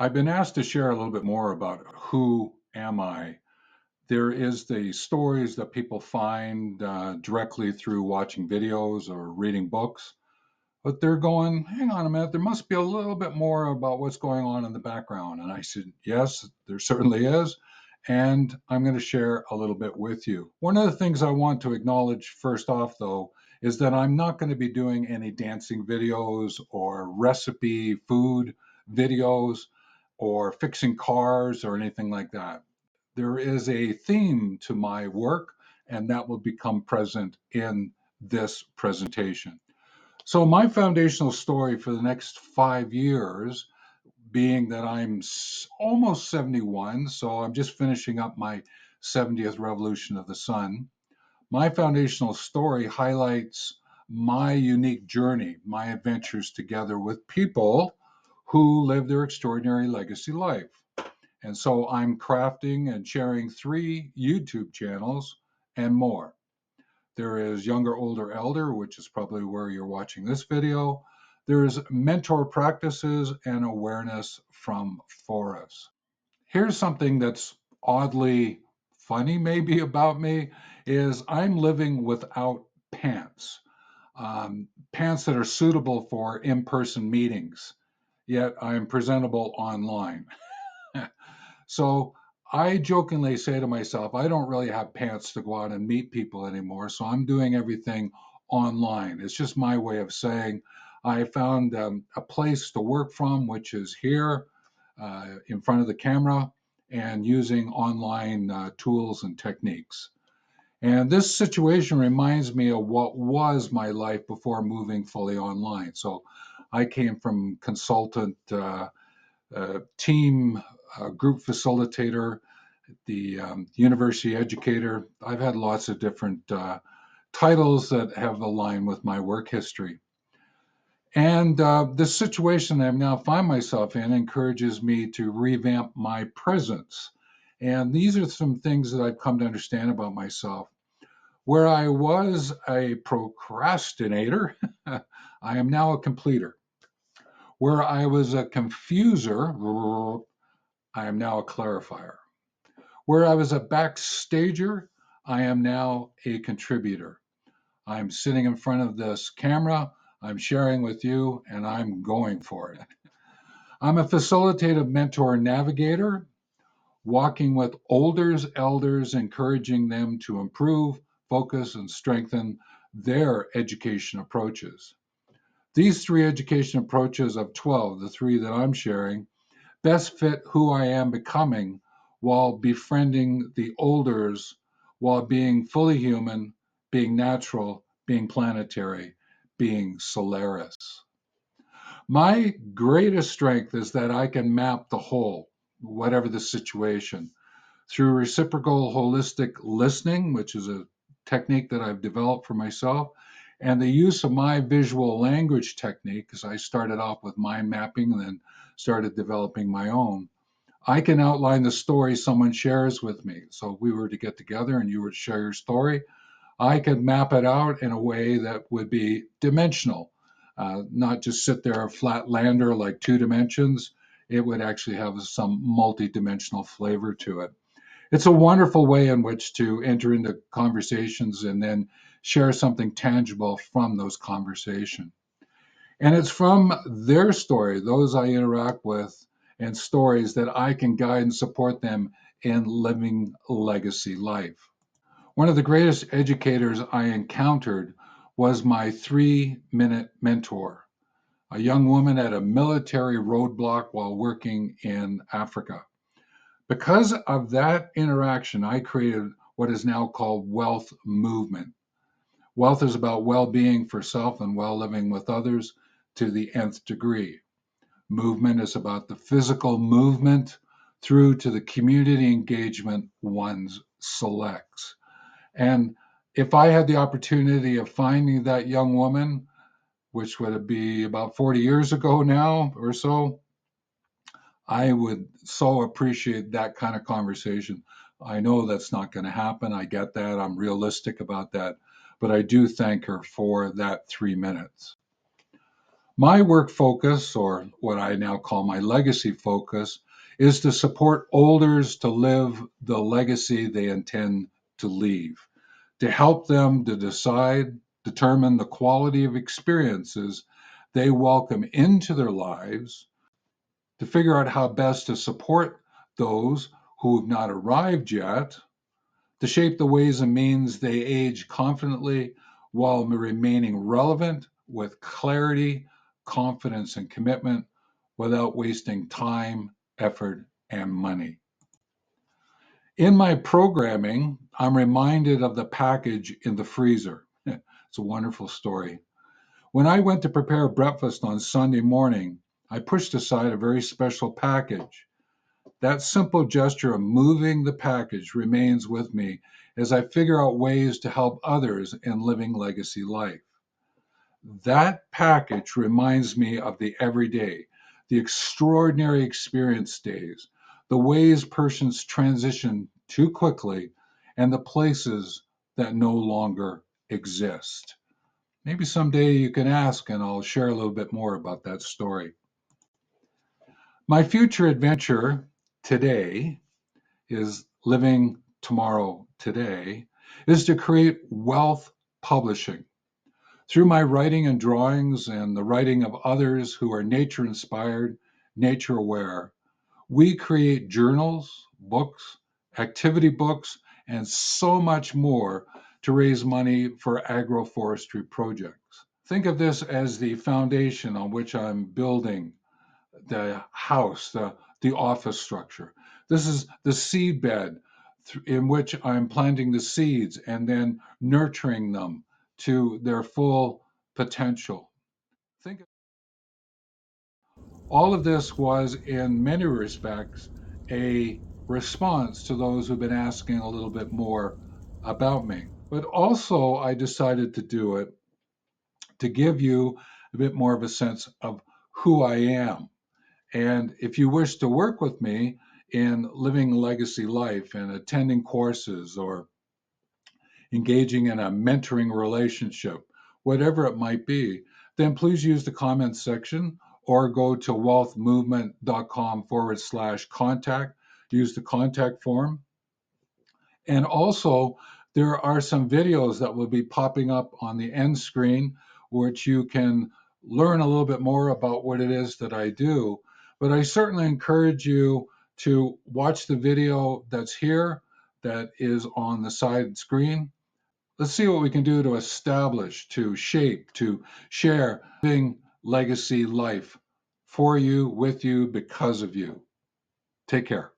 I've been asked to share a little bit more about who am I. There is the stories that people find directly through watching videos or reading books, but they're going, hang on a minute, there must be a little bit more about what's going on in the background. And I said, yes, there certainly is. And I'm going to share a little bit with you. One of the things I want to acknowledge first off, though, is that I'm not going to be doing any dancing videos or recipe food videos or fixing cars or anything like that. There is a theme to my work, and that will become present in this presentation. So, my foundational story for the next 5 years, being that I'm almost 71, so I'm just finishing up my 70th revolution of the sun. My foundational story highlights my unique journey, my adventures together with people who live their extraordinary legacy life. And so I'm crafting and sharing 3 YouTube channels and more. There is Younger, Older, Elder, which is probably where you're watching this video. There's mentor practices and awareness from Forest. Here's something that's oddly funny maybe about me is I'm living without pants, pants that are suitable for in-person meetings, yet I'm presentable online. So I jokingly say to myself, I don't really have pants to go out and meet people anymore. So I'm doing everything online. It's just my way of saying I found a place to work from, which is here in front of the camera and using online tools and techniques. And this situation reminds me of what was my life before moving fully online. So I came from consultant, team, group facilitator, the university educator. I've had lots of different titles that have aligned with my work history. And this situation I now find myself in encourages me to revamp my presence. And these are some things that I've come to understand about myself. Where I was a procrastinator, I am now a completer. Where I was a confuser, I am now a clarifier. Where I was a backstager, I am now a contributor. I'm sitting in front of this camera, I'm sharing with you, and I'm going for it. I'm a facilitative mentor navigator, walking with elders, encouraging them to improve, focus, and strengthen their education approaches. These 3 education approaches of 12, the 3 that I'm sharing, best fit who I am becoming while befriending the olders, while being fully human, being natural, being planetary, being Solaris. My greatest strength is that I can map the whole, whatever the situation, through reciprocal holistic listening, which is a technique that I've developed for myself, and the use of my visual language technique, because I started off with mind mapping and then started developing my own. I can outline the story someone shares with me. So if we were to get together and you were to share your story, I could map it out in a way that would be dimensional, not just sit there a flat lander like 2 dimensions. It would actually have some multi-dimensional flavor to it. It's a wonderful way in which to enter into conversations and then share something tangible from those conversations. And it's from their story, those I interact with, and stories that I can guide and support them in living legacy life. One of the greatest educators I encountered was my 3-minute mentor, a young woman at a military roadblock while working in Africa. Because of that interaction, I created what is now called WELLth movement. WELLth is about well-being for self and well living with others to the nth degree. Movement is about the physical movement through to the community engagement one selects. And if I had the opportunity of finding that young woman, which would be about 40 years ago now or so, I would so appreciate that kind of conversation. I know that's not going to happen. I get that. I'm realistic about that. But I do thank her for that 3 minutes. My work focus, or what I now call my legacy focus, is to support olders to live the legacy they intend to leave, to help them to determine the quality of experiences they welcome into their lives, to figure out how best to support those who have not arrived yet, to shape the ways and means they age confidently while remaining relevant with clarity, confidence, and commitment without wasting time, effort, and money. In my programming, I'm reminded of the package in the freezer. It's a wonderful story. When I went to prepare breakfast on Sunday morning, I pushed aside a very special package. That simple gesture of moving the package remains with me as I figure out ways to help others in living legacy life. That package reminds me of the everyday, the extraordinary experience days, the ways persons transition too quickly, and the places that no longer exist. Maybe someday you can ask, and I'll share a little bit more about that story. My future adventure today is living tomorrow today is to create WELLth Publishing. Through my writing and drawings and the writing of others who are nature inspired, nature aware, we create journals, books, activity books, and so much more to raise money for agroforestry projects. Think of this as the foundation on which I'm building the house, the office structure. This is the seed bed in which I'm planting the seeds and then nurturing them to their full potential. Think all of this was, in many respects, a response to those who've been asking a little bit more about me. But also, I decided to do it to give you a bit more of a sense of who I am. And if you wish to work with me in living legacy life and attending courses or engaging in a mentoring relationship, whatever it might be, then please use the comments section or go to wealthmovement.com/contact. Use the contact form. And also, there are some videos that will be popping up on the end screen, which you can learn a little bit more about what it is that I do. But I certainly encourage you to watch the video that's here, that is on the side screen. Let's see what we can do to establish, to shape, to share living legacy life for you, with you, because of you. Take care.